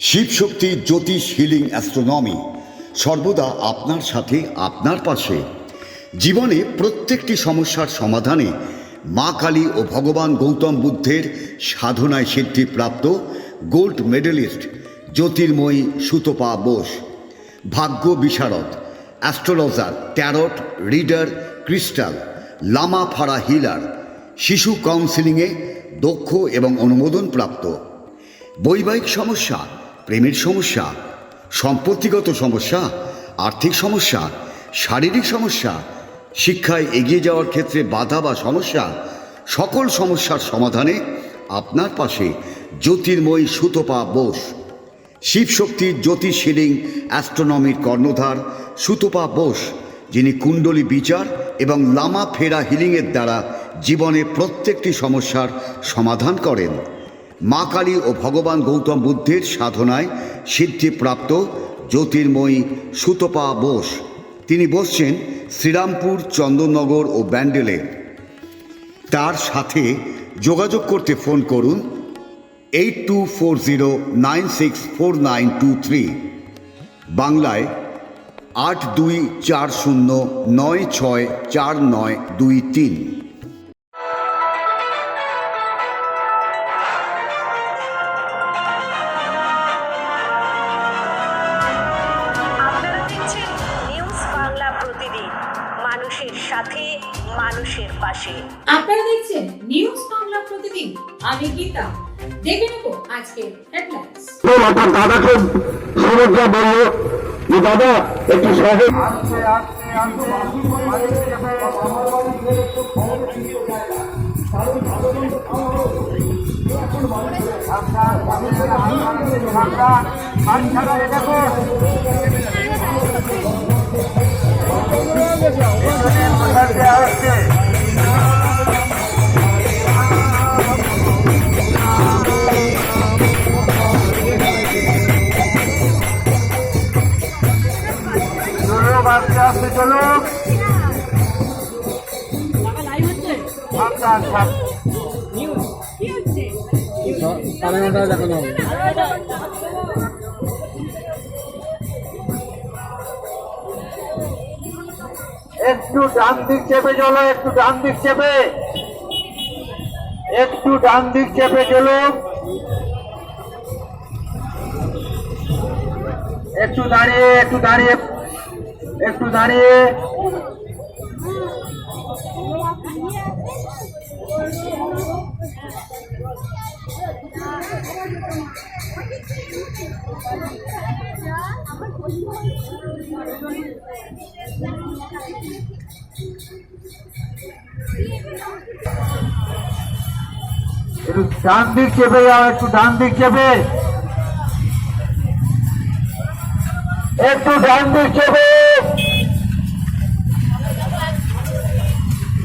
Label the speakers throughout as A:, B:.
A: শিবশক্তি জ্যোতিষ healing astronomy সর্বদা আপনার সাথে, আপনার পাশে। জীবনে প্রত্যেকটি সমস্যার সমাধানে মা কালী ও ভগবান গৌতম বুদ্ধের সাধনায় সিদ্ধিপ্রাপ্ত গোল্ড মেডেলিস্ট জ্যোতির্ময়ী সুতপা বোস, ভাগ্য বিশারদ, অ্যাস্ট্রোলজার, ট্যারট রিডার, ক্রিস্টাল, লামা ফাড়া হিলার, শিশু কাউন্সিলিংয়ে দক্ষ এবং অনুমোদনপ্রাপ্ত। বৈবাহিক সমস্যা, প্রেমের সমস্যা, সম্পত্তিগত সমস্যা, আর্থিক সমস্যা, শারীরিক সমস্যা, শিক্ষায় এগিয়ে যাওয়ার ক্ষেত্রে বাধা বা সমস্যা, সকল সমস্যার সমাধানে আপনার পাশে জ্যোতির্ময়ী সুতপা বোস। শিবশক্তির জ্যোতিষ হিলিং অ্যাস্ট্রোনমির কর্ণধার সুতপা বোস, যিনি কুণ্ডলী বিচার এবং লামা ফেরা হিলিংয়ের দ্বারা জীবনে প্রত্যেকটি সমস্যার সমাধান করেন। মা কালী ও ভগবান গৌতম বুদ্ধের সাধনায় সিদ্ধিপ্রাপ্ত জ্যোতির্ময়ী সুতপা বোস। তিনি বসছেন শ্রীরামপুর, চন্দননগর ও ব্যান্ডেলে। তার সাথে যোগাযোগ করতে ফোন করুন 8240964923, বাংলায় 8240964923।
B: মানুষের সাথে, মানুষের পাশে।
C: আপনারা দেখছেন নিউজ বাংলা প্রতিদিন। আমি গীতা। দেখে নেব আজকে হেডলাইন্স।
D: আমার দাদাকে সমস্যা বললো যে দাদা একটু সহজ চলো একটু ডান দিক চেপে চলো, একটু ডান দিক চেপে, একটু ডান দিক চেপে চলো, একটু দাঁড়িয়ে, একটু দাঁড়িয়ে, একটু দাঁড়িয়ে, একটু ডান দিক চেপে যাও, একটু ডান দিক চেপে, একটু ডান দিক চেপে,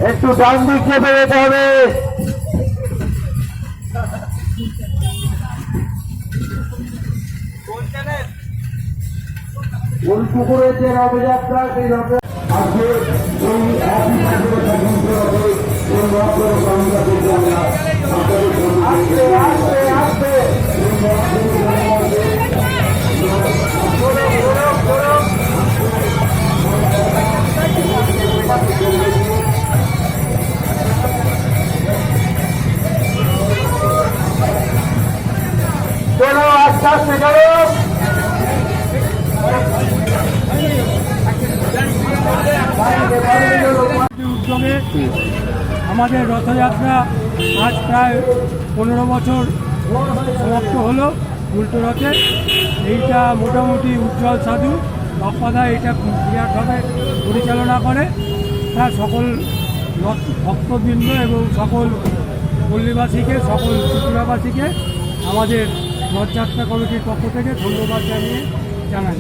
D: একটু ডান দিক চেপে যেতে হবে। কোন পুকুরে যে রথযাত্রা, সেই রথে আজকে এই একই ঠাকুরে তখন হবে কোন রথের বাংলা থেকে আমরা আস্তে আস্তে আস্তে চলো আস্তে আস্তে চলো।
E: উদ্যোগে আমাদের রথযাত্রা আজ প্রায় 15 বছর সমাপ্ত হলো। উল্টো রথে এইটা মোটামুটি উজ্জ্বল সাধু বাপ্পাদা এটা বিরাটভাবে পরিচালনা করে। তার সকল ভক্তবৃন্দ এবং সকল পল্লীবাসীকে, সকল ত্রিপুরাবাসীকে আমাদের রথযাত্রা কমিটির পক্ষ থেকে ধন্যবাদ জানাই।